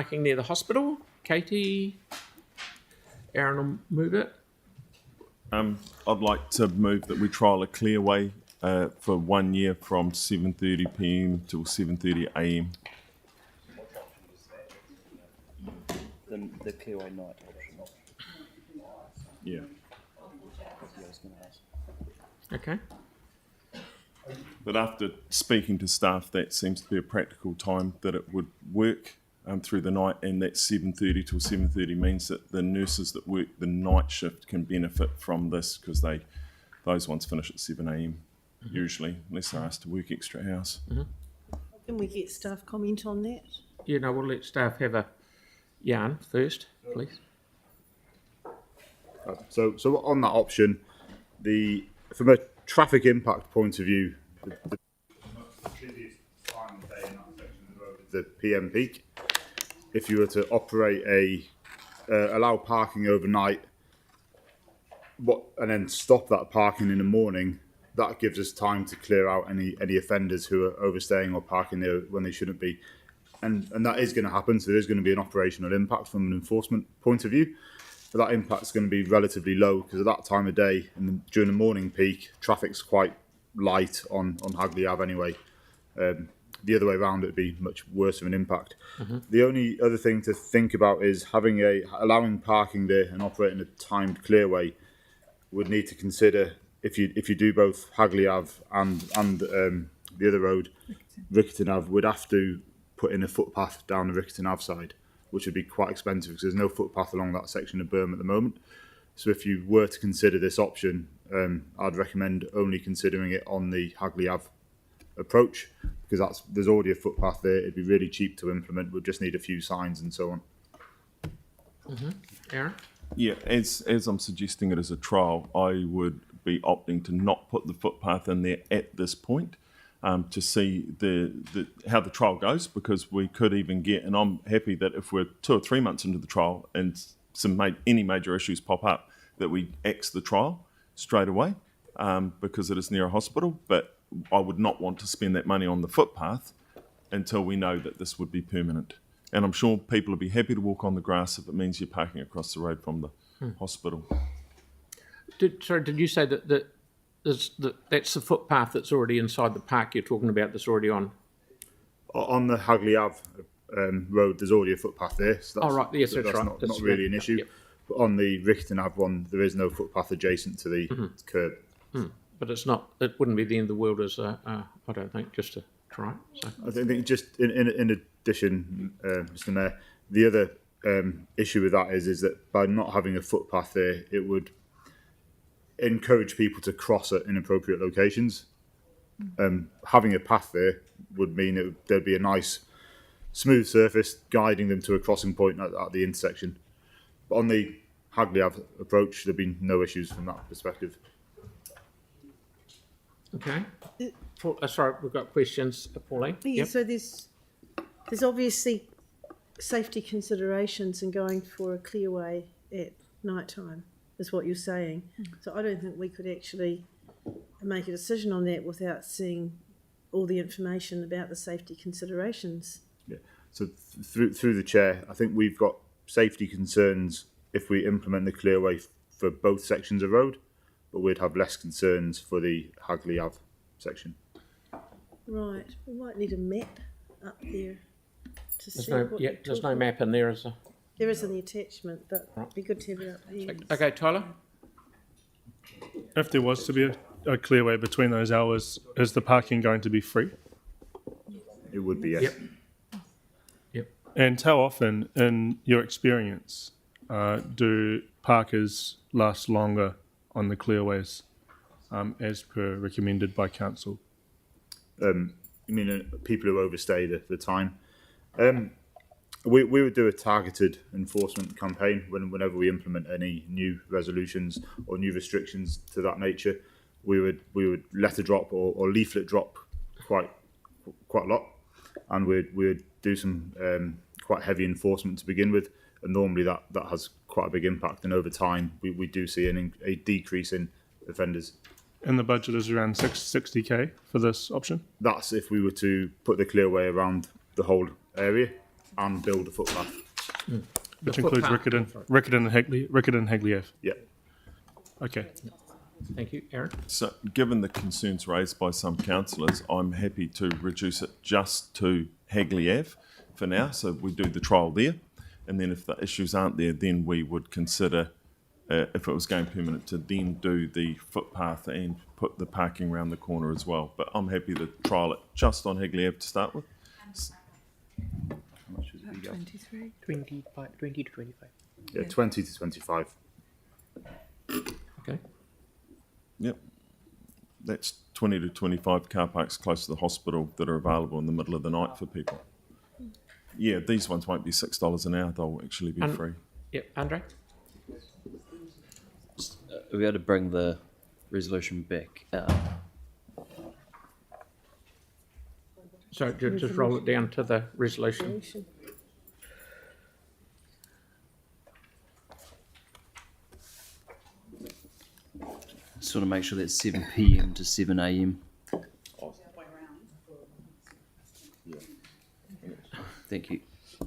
Parking near the hospital. Katie, Aaron will move it. I'd like to move that we trial a clearway for 1 year from 7:30 p.m. till 7:30 a.m. The clearway night option. Yeah. I was going to ask. Okay. But after speaking to staff, that seems to be a practical time that it would work through the night, and that 7:30 till 7:30 means that the nurses that work the night shift can benefit from this because those ones finish at 7 a.m. usually, unless they're asked to work extra hours. Can we get staff comment on that? Yeah, no, we'll let staff have a yarn first, please. So on that option, from a traffic impact point of view, the busiest time of day in that section of the road is the PM peak. If you were to operate allow parking overnight, and then stop that parking in the morning, that gives us time to clear out any offenders who are overstaying or parking there when they shouldn't be. And that is going to happen, so there is going to be an operational impact from an enforcement point of view. But that impact is going to be relatively low because at that time of day, during the morning peak, traffic's quite light on Hagley Ave anyway. The other way around, it'd be much worse of an impact. The only other thing to think about is allowing parking there and operating a timed clearway. Would need to consider if you do both Hagley Ave and the other road, Rickerton Ave, would have to put in a footpath down the Rickerton Ave side, which would be quite expensive because there's no footpath along that section of berm at the moment. So if you were to consider this option, I'd recommend only considering it on the Hagley Ave approach because there's already a footpath there. It'd be really cheap to implement. We'll just need a few signs and so on. Aaron? Yeah, as I'm suggesting it as a trial, I would be opting to not put the footpath in there at this point to see how the trial goes, because we could even get, and I'm happy that if we're 2 or 3 months into the trial and any major issues pop up, that we axe the trial straight away because it is near a hospital. But I would not want to spend that money on the footpath until we know that this would be permanent. And I'm sure people would be happy to walk on the grass if it means you're parking across the road from the hospital. Did you say that that's the footpath that's already inside the park you're talking about, that's already on? On the Hagley Ave road, there's already a footpath there. So right, yes, that's right. That's not really an issue. Yep. But on the Rickerton Ave one, there is no footpath adjacent to the curb. But it wouldn't be the end of the world as I don't think, just to try. So. I think just in addition, Mr. Mayor, the other issue with that is that by not having a footpath there, it would encourage people to cross at inappropriate locations. Having a path there would mean there'd be a nice smooth surface guiding them to a crossing point at the intersection. But on the Hagley Ave approach, there'd be no issues from that perspective. Okay. Sorry, we've got questions, Pauline. Yeah, Yep. so there's obviously safety considerations in going for a clearway at night time, is what you're saying. So I don't think we could actually make a decision on that without seeing all the information about the safety considerations. Yeah. So through the chair, I think we've got safety concerns if we implement the clearway for both sections of road, but we'd have less concerns for the Hagley Ave section. Right, we might need a map up there to see There's no map in there, is there? There is in the attachment, but it'd be good to have it up there. Okay, Tyler? If there was to be a clearway between those hours, is the parking going to be free? It would be, yes. Yep. And how often, in your experience, do parkers last longer on the clearways as per recommended by council? You mean people who overstay the time? We would do a targeted enforcement campaign whenever we implement any new resolutions or new restrictions to that nature. We would letter drop or leaflet drop quite a lot, and we'd do some quite heavy enforcement to begin with. And normally that has quite a big impact, and over time we do see a decrease in offenders. And the budget is around 60k for this option? That's if we were to put the clearway around the whole area. and build a footpath. Which The includes footpath. Riccarton and Hagley Ave. Yeah. Okay. Thank you, Aaron. So, given the concerns raised by some councillors, I'm happy to reduce it just to Hagley Ave for now. So we do the trial there, and then if the issues aren't there, then we would consider, if it was going permanent, to then do the footpath and put the parking around the corner as well. But I'm happy to trial it just on Hagley Ave to start with. How much is it, you guys? 23. 20 to 25. Yeah, 20 to 25. Okay. Yep. That's 20 to 25 car parks close to the hospital that are available in the middle of the night for people. Yeah, these ones won't be $6 an hour. They'll actually be free. Yep, Andre? Are we able to bring the resolution back? So just roll it down to the resolution. Just want to make sure that's 7 p.m. to 7 a.m. Thank you.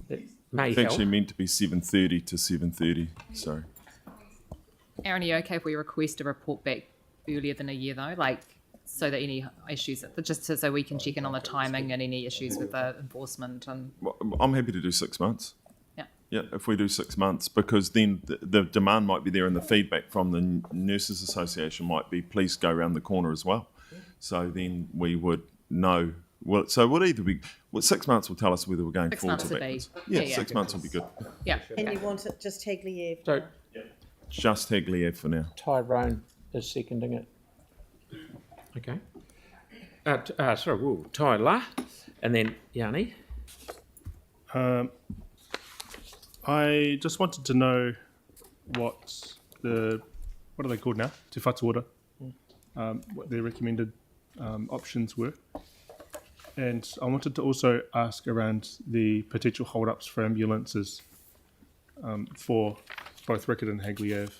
It may It's help. actually meant to be 7:30 to 7:30. Sorry. Aaron, are you okay if we request a report back earlier than a year though? Like, so that any issues, just so we can check in on the timing and any issues with the enforcement and, Well, I'm happy to do 6 months. yeah. Yeah, if we do 6 months, because then the demand might be there and the feedback from the Nurses Association might be, please go around the corner as well. So then we would know. Well, so would either be, 6 months will tell us whether we're going 6 forward months or would be, backwards. yeah, Yeah, 6 months will be good. Yeah. And Okay. you want it just Hagley Ave? So Just Hagley Ave for now. Tyrone is seconding it. Okay. Tyler, and then Yanni. I just wanted to know what are they called now? Te Whatu Ora. What their recommended options were. And I wanted to also ask around the potential hold-ups for ambulances for both Riccarton and Hagley Ave,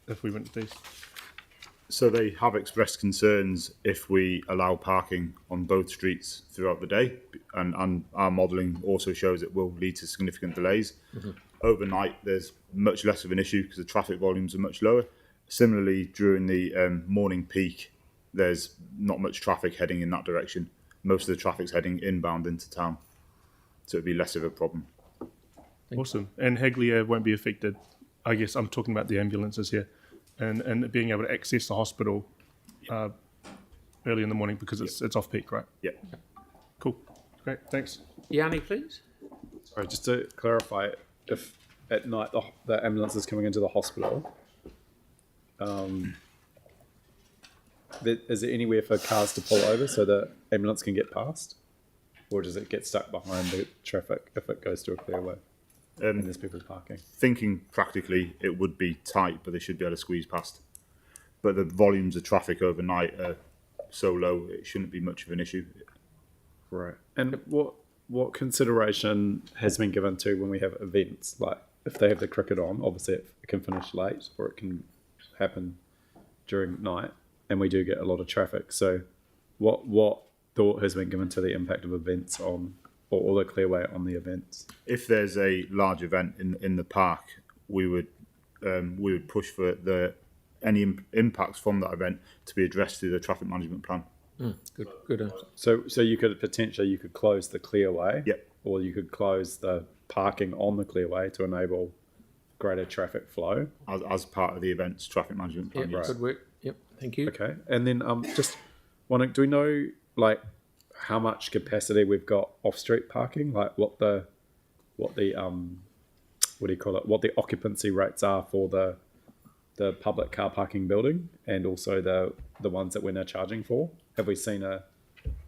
if we went to these. So they have expressed concerns if we allow parking on both streets throughout the day, and our modelling also shows it will lead to significant delays. Overnight, there's much less of an issue because the traffic volumes are much lower. Similarly, during the morning peak, there's not much traffic heading in that direction. Most of the traffic's heading inbound into town, so it'd be less of a problem. Awesome. And Hagley Ave won't be affected. I guess I'm talking about the ambulances here, and being able to access the hospital early in the morning because it's off peak, right? Yeah. Cool. Great. Thanks. Yanni, please. Sorry, just to clarify, if at night the ambulance is coming into the hospital, is there anywhere for cars to pull over so the ambulance can get past? Or does it get stuck behind the traffic if it goes to a clearway and there's people parking? Thinking practically, it would be tight, but they should be able to squeeze past. But the volumes of traffic overnight are so low, it shouldn't be much of an issue. Right. And what consideration has been given to when we have events? Like, if they have the cricket on, obviously it can finish late or it can happen during night, and we do get a lot of traffic. So what thought has been given to the impact of events on, or the clearway on the events? If there's a large event in the park, we would push for any impacts from that event to be addressed through the traffic management plan. Good answer. So you could potentially close the clearway, Yep. or you could close the parking on the clearway to enable greater traffic flow. As part of the event's traffic management plan. Yep, yes. good work. Yep, thank you. Okay, and then just wondering, do we know like how much capacity we've got off-street parking? Like what the what do you call it? What the occupancy rates are for the public car parking building, and also the ones that we're now charging for? Have we seen a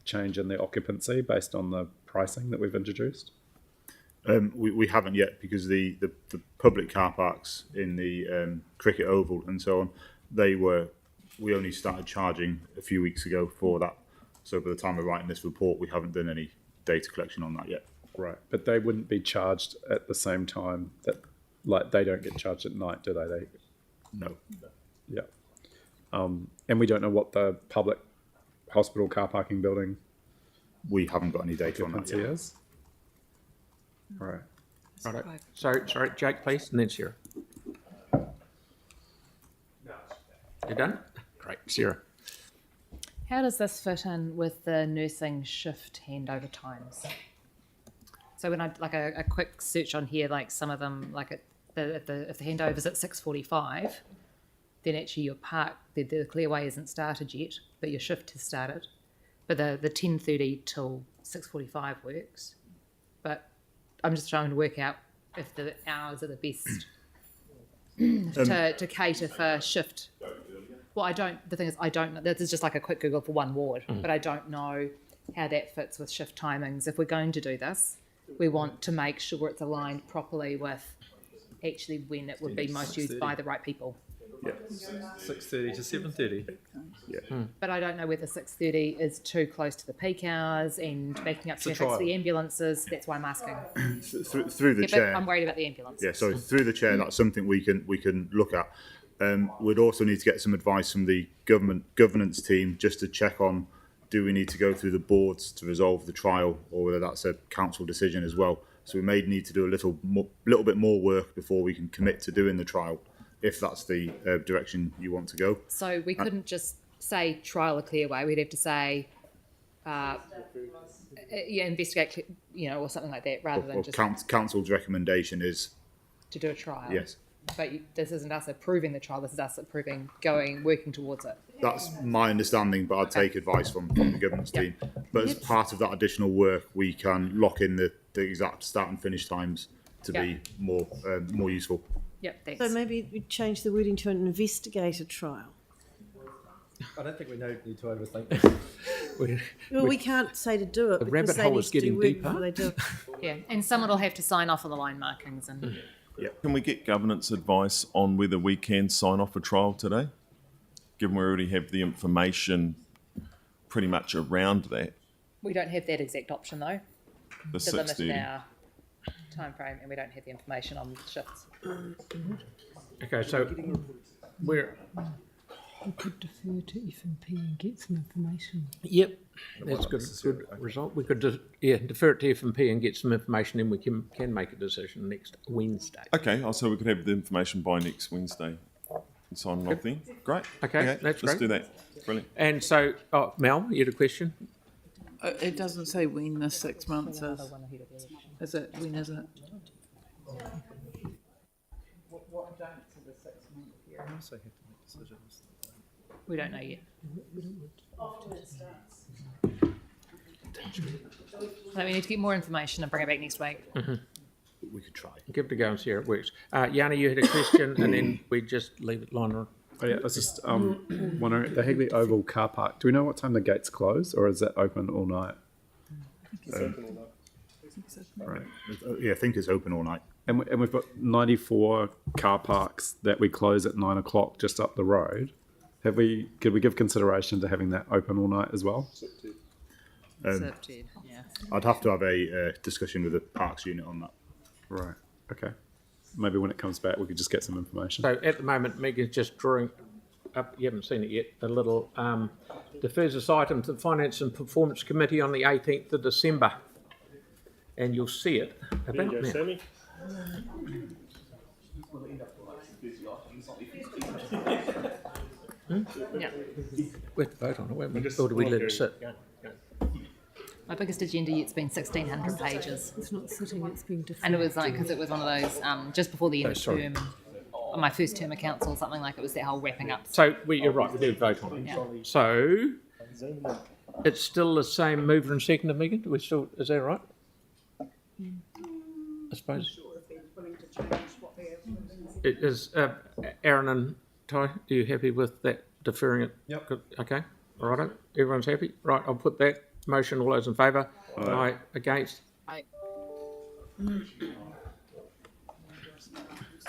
change in the occupancy based on the pricing that we've introduced? We haven't yet, because the public car parks in the Cricket Oval and so on, we only started charging a few weeks ago for that. So by the time we're writing this report, we haven't done any data collection on that yet. Right, but they wouldn't be charged at the same time that, like, they don't get charged at night, do they? No. Yeah. And we don't know what the public hospital car parking building We haven't got any data on that occupancy yet. is. Right. Right. Sorry, Jake, please, and then Sarah. You done? Great, Sarah. How does this fit in with the nursing shift handover times? So when I like a quick search on here, like some of them, like if the handover's at 6:45, then actually your the clearway isn't started yet, but your shift has started. But the 10:30 till 6:45 works. But I'm just trying to work out if the hours are the best to cater for shift. Well, the thing is, I don't know. This is just like a quick Google for one ward, but I don't know how that fits with shift timings. If we're going to do this, we want to make sure it's aligned properly with actually when it would be most used by the right people. 6:30 to 7:30. But I don't know whether 6:30 is too close to the peak hours and backing up traffic to the ambulances. That's why I'm asking. Through the chair. But I'm worried about the ambulance. Yeah, so through the chair, that's something we can look at. We'd also need to get some advice from the governance team just to check on, do we need to go through the boards to resolve the trial, or whether that's a council decision as well. So we may need to do a little bit more work before we can commit to doing the trial, if that's the direction you want to go. So we couldn't just say trial a clearway. We'd have to say, investigate, or something like that, rather than just Council's recommendation is to do a trial. yes. But this isn't us approving the trial. This is us approving working towards it. That's my understanding, but I'd take advice from the governance team. But as part of that additional work, we can lock in the exact start and finish times to be more useful. Yep, thanks. So maybe we change the wording to an investigator trial. I don't think we need to overthink this. Well, we can't say to do it The because rabbit they hole need is to do getting work deeper. before they do it. Yeah, and someone will have to sign off on the line markings and. Can we get governance advice on whether we can sign off a trial today? Given we already have the information pretty much around that, We don't have that exact option though. the The limit in 6:30. our time frame, and we don't have the information on shifts. Okay, so we're, We could defer to FMP and get some information. yep, that's good result. We could defer it to F&P and get some information, and we can make a decision next Wednesday. Okay, so we could have the information by next Wednesday and sign it off then. Great. Okay, that's Let's great. do that. Brilliant. And so, Mel, you had a question? It doesn't say when the 6 months is. Is it, when is it? What dates are the 6 month period? I also have to make decisions. We don't know yet. So we need to get more information and bring it back next week. We could try. Give it a go and see how it works. Yana, you had a question, and then we just leave it lying around. Oh yeah, I was just wondering, the Hagley Oval car park, do we know what time the gates close, or is it open all night? Right. Yeah, I think it's open all night. And we've got 94 car parks that we close at 9 o'clock just up the road. Could we give consideration to having that open all night as well? Accepted, yeah. I'd have to have a discussion with the parks unit on that. Right. Okay. Maybe when it comes back, we could just get some information. So at the moment, Megan's just drawing up, you haven't seen it yet, the little defers this item to the Finance and Performance Committee on the 18th of December. And you'll see it about now. Sammy. Yeah. We have to vote on it, won't we? Or do we let it sit? My biggest agenda yet's been 1,600 pages. It's not sitting, it's being deferred. And it was like, because it was one of those, just before the end of sorry. term, on my first term of council, or something like it was that whole wrapping up. So you're right, we do vote on it. Yeah. So it's still the same mover and seconder, Megan? Do we still, is that right? I suppose. It is, Aaron and Ty, are you happy with that deferring it? Yep. Good, okay, all right, everyone's happy? Right, I'll put that motion, all those in favour? Aye. Against? Aye.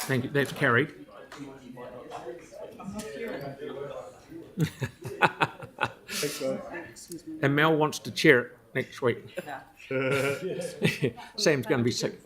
Thank you, that's carried. And Mel wants to chair it next week. Sam's going to be sick.